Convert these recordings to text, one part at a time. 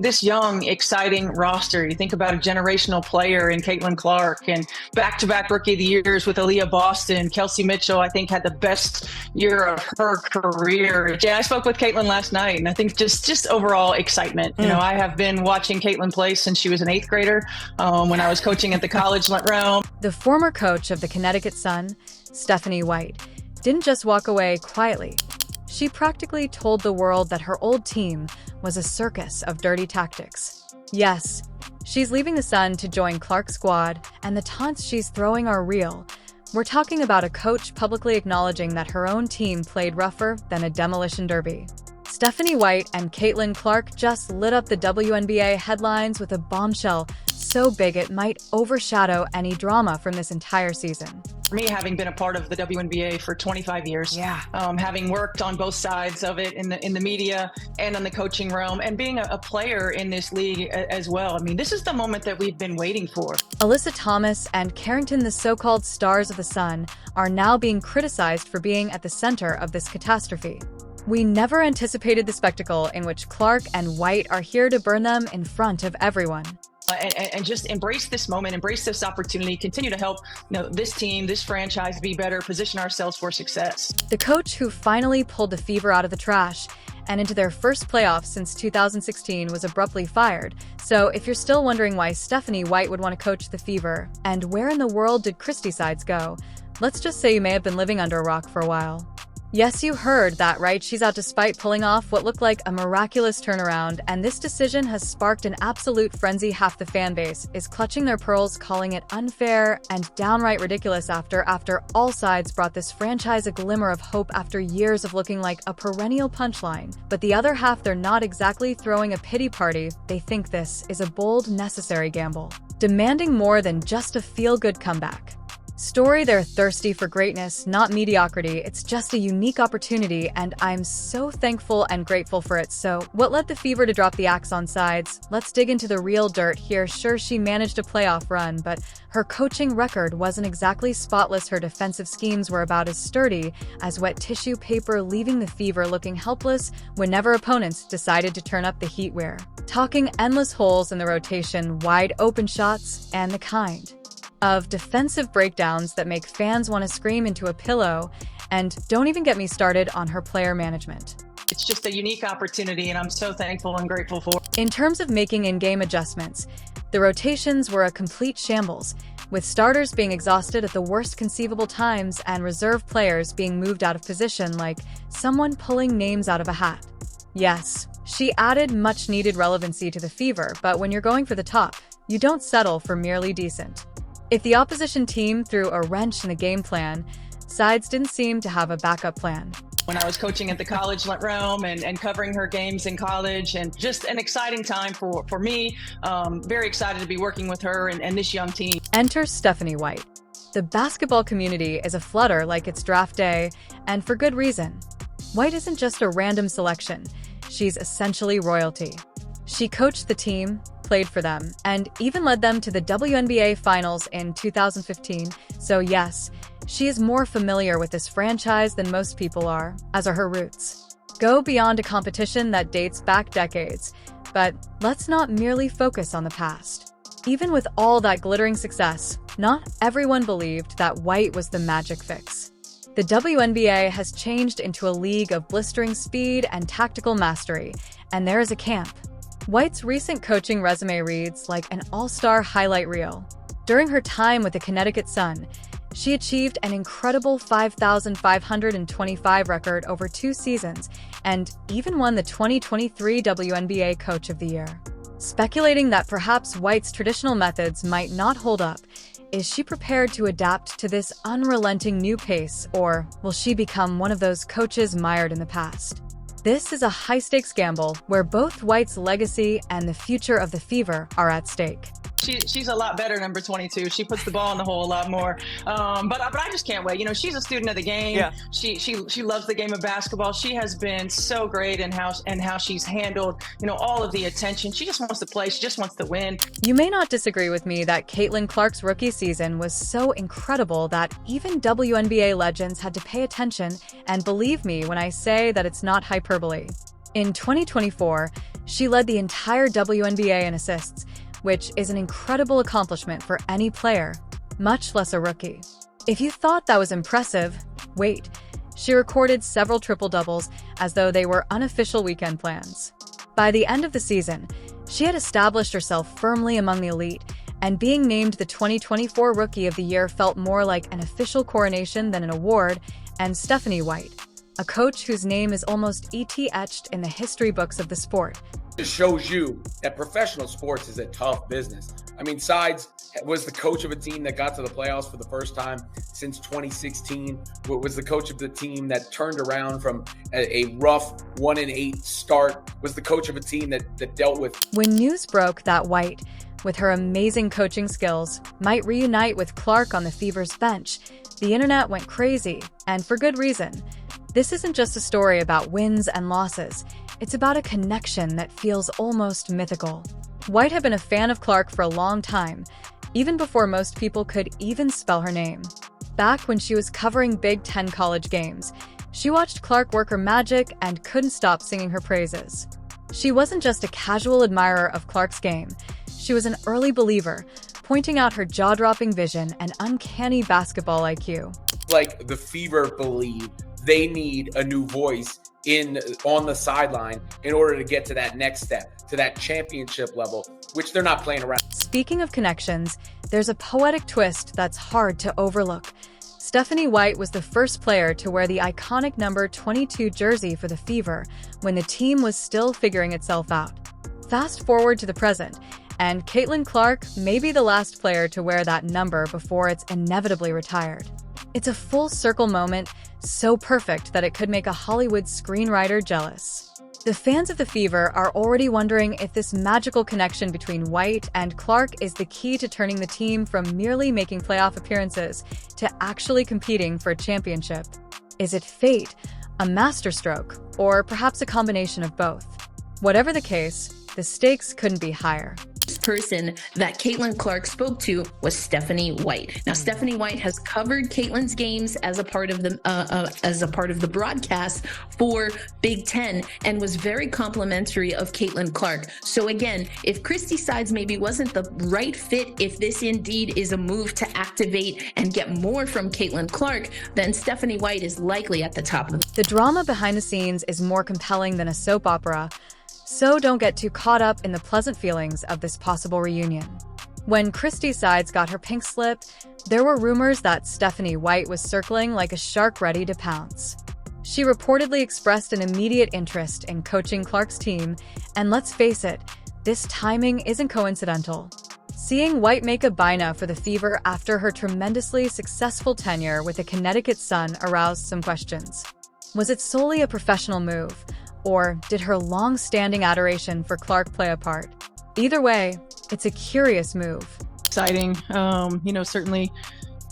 This young, exciting roster. You think about a generational player in Caitlin Clark and back-to-back Rookie of the Years with Aaliyah Boston. Kelsey Mitchell, I think, had the best year of her career. Yeah, I spoke with Caitlin last night, and I think just overall excitement. You know, I have been watching Caitlin play since she was an 8th grader when I was coaching at the college realm. The former coach of the Connecticut Sun, Stephanie White, didn't just walk away quietly. She practically told the world that her old team was a circus of dirty tactics. Yes, she's leaving the Sun to join Clark's squad, and the taunts she's throwing are real. We're talking about a coach publicly acknowledging that her own team played rougher than a demolition derby. Stephanie White and Caitlin Clark just lit up the WNBA headlines with a bombshell so big it might overshadow any drama from this entire season. For me, having been a part of the WNBA for 25 years, having worked on both sides of it in the media and in the coaching realm, and being a player in this league as well. I mean, this is the moment that we've been waiting for. Alyssa Thomas and Carrington, the so-called stars of the Sun, are now being criticized for being at the center of this catastrophe. We never anticipated the spectacle in which Clark and White are here to burn them in front of everyone. And just embrace this moment, embrace this opportunity, continue to help this team, this franchise be better, position ourselves for success. The coach who finally pulled the Fever out of the trash and into their first playoffs since 2016 was abruptly fired. So if you're still wondering why Stephanie White would want to coach the Fever, and where in the world did Christy Sides go, let's just say you may have been living under a rock for a while. Yes, you heard that right. She's out despite pulling off what looked like a miraculous turnaround, and this decision has sparked an absolute frenzy. Half the fan base is clutching their pearls, calling it unfair and downright ridiculous after all sides brought this franchise a glimmer of hope after years of looking like a perennial punchline. But the other half, they're not exactly throwing a pity party. They think this is a bold, necessary gamble, demanding more than just a feel-good comeback story. They're thirsty for greatness, not mediocrity. It's just a unique opportunity, and I'm so thankful and grateful for it. So, what led the Fever to drop the axe on Sides? Let's dig into the real dirt here. Sure, she managed a playoff run, but her coaching record wasn't exactly spotless. Her defensive schemes were about as sturdy as wet tissue paper, leaving the Fever looking helpless whenever opponents decided to turn up the heat. We're talking endless holes in the rotation, wide open shots, and the kind of defensive breakdowns that make fans want to scream into a pillow. And don't even get me started on her player management. It's just a unique opportunity, and I'm so thankful and grateful for it. In terms of making in-game adjustments, the rotations were a complete shambles, with starters being exhausted at the worst conceivable times and reserve players being moved out of position like someone pulling names out of a hat. Yes, she added much-needed relevancy to the Fever, but when you're going for the top, you don't settle for merely decent. If the opposition team threw a wrench in the game plan, Sides didn't seem to have a backup plan. When I was coaching at the college realm and covering her games in college, and just an exciting time for me. Very excited to be working with her and this young team. Enter Stephanie White. The basketball community is aflutter like it's draft day, and for good reason. White isn't just a random selection. She's essentially royalty. She coached the team, played for them, and even led them to the WNBA Finals in 2015. So yes, she is more familiar with this franchise than most people are, as are her roots. Go beyond a competition that dates back decades. But let's not merely focus on the past. Even with all that glittering success, not everyone believed that White was the magic fix. The WNBA has changed into a league of blistering speed and tactical mastery, and there is a camp. White's recent coaching resume reads like an all-star highlight reel. During her time with the Connecticut Sun, she achieved an incredible 5,525 record over 2 seasons and even won the 2023 WNBA Coach of the Year. Speculating that perhaps White's traditional methods might not hold up, is she prepared to adapt to this unrelenting new pace, or will she become one of those coaches mired in the past? This is a high-stakes gamble where both White's legacy and the future of the Fever are at stake. She's a lot better, number 22. She puts the ball in the hole a lot more. But I just can't wait. She's a student of the game. Yeah. She loves the game of basketball. She has been so great in how she's handled, all of the attention. She just wants to play. She just wants to win. You may not disagree with me that Caitlin Clark's rookie season was so incredible that even WNBA legends had to pay attention, and believe me when I say that it's not hyperbole. In 2024, She led the entire WNBA in assists, which is an incredible accomplishment for any player, much less a rookie. If you thought that was impressive, wait. She recorded several triple-doubles as though they were unofficial weekend plans. By the end of the season, she had established herself firmly among the elite, and being named the 2024 Rookie of the Year felt more like an official coronation than an award. And Stephanie White, a coach whose name is almost etched in the history books of the sport. It shows you that professional sports is a tough business. I mean, Sides was the coach of a team that got to the playoffs for the first time since 2016. Was the coach of the team that turned around from a rough 1-8 start. Was the coach of a team that dealt with. When news broke that White, with her amazing coaching skills, might reunite with Clark on the Fever's bench, the internet went crazy, and for good reason. This isn't just a story about wins and losses. It's about a connection that feels almost mythical. White had been a fan of Clark for a long time, even before most people could even spell her name. Back when she was covering Big Ten college games, she watched Clark work her magic and couldn't stop singing her praises. She wasn't just a casual admirer of Clark's game. She was an early believer, pointing out her jaw-dropping vision and uncanny basketball IQ. Like the Fever believe they need a new voice on the sideline in order to get to that next step, to that championship level, which they're not playing around. Speaking of connections, there's a poetic twist that's hard to overlook. Stephanie White was the first player to wear the iconic number 22 jersey for the Fever when the team was still figuring itself out. Fast forward to the present, and Caitlin Clark may be the last player to wear that number before it's inevitably retired. It's a full circle moment, so perfect that it could make a Hollywood screenwriter jealous. The fans of the Fever are already wondering if this magical connection between White and Clark is the key to turning the team from merely making playoff appearances to actually competing for a championship. Is it fate, a masterstroke, or perhaps a combination of both? Whatever the case, the stakes couldn't be higher. Person that Caitlin Clark spoke to was Stephanie White. Now, Stephanie White has covered Caitlin's games as a part of the broadcast for Big Ten and was very complimentary of Caitlin Clark. So again, if Christy Sides maybe wasn't the right fit, if this indeed is a move to activate and get more from Caitlin Clark, then Stephanie White is likely at the top of The drama behind the scenes is more compelling than a soap opera. So don't get too caught up in the pleasant feelings of this possible reunion. When Christy Sides got her pink slip, there were rumors that Stephanie White was circling like a shark ready to pounce. She reportedly expressed an immediate interest in coaching Clark's team, and let's face it, this timing isn't coincidental. Seeing White make a bina for the Fever after her tremendously successful tenure with the Connecticut Sun aroused some questions. Was it solely a professional move? Or did her long-standing adoration for Clark play a part? Either way, it's a curious move. Exciting. Certainly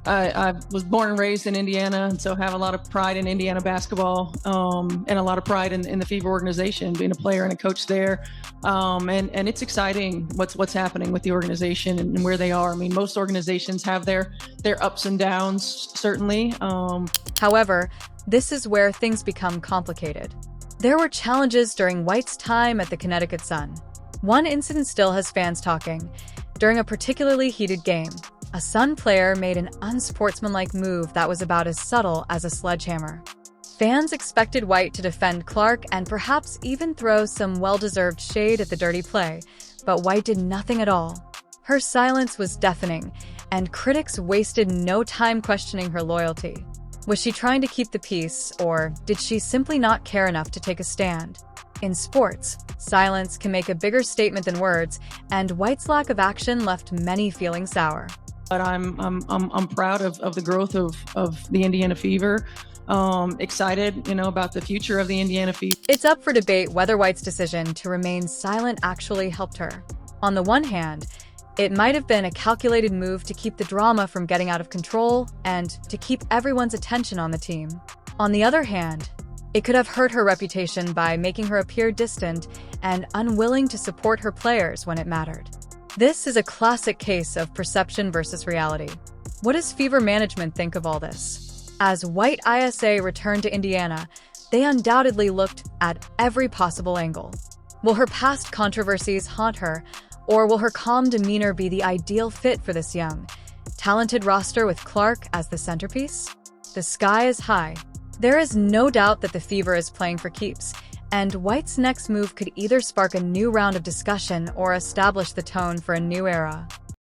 I was born and raised in Indiana, and so have a lot of pride in Indiana basketball, and a lot of pride in the Fever organization, being a player and a coach there. And it's exciting what's happening with the organization and where they are. I mean, most organizations have their ups and downs, certainly. However, this is where things become complicated. There were challenges during White's time at the Connecticut Sun. One incident still has fans talking. During a particularly heated game, a Sun player made an unsportsmanlike move that was about as subtle as a sledgehammer. Fans expected White to defend Clark and perhaps even throw some well-deserved shade at the dirty play, but White did nothing at all. Her silence was deafening, and critics wasted no time questioning her loyalty. Was she trying to keep the peace, or did she simply not care enough to take a stand? In sports, silence can make a bigger statement than words, and White's lack of action left many feeling sour. But I'm proud of the growth of the Indiana Fever. Excited, about the future of the Indiana Fever. It's up for debate whether White's decision to remain silent actually helped her. On the one hand, it might have been a calculated move to keep the drama from getting out of control and to keep everyone's attention on the team. On the other hand, it could have hurt her reputation by making her appear distant and unwilling to support her players when it mattered. This is a classic case of perception versus reality. What does Fever management think of all this? As White ISA returned to Indiana, they undoubtedly looked at every possible angle. Will her past controversies haunt her, or will her calm demeanor be the ideal fit for this young, talented roster with Clark as the centerpiece? The sky is high. There is no doubt that the Fever is playing for keeps, and White's next move could either spark a new round of discussion or establish the tone for a new era.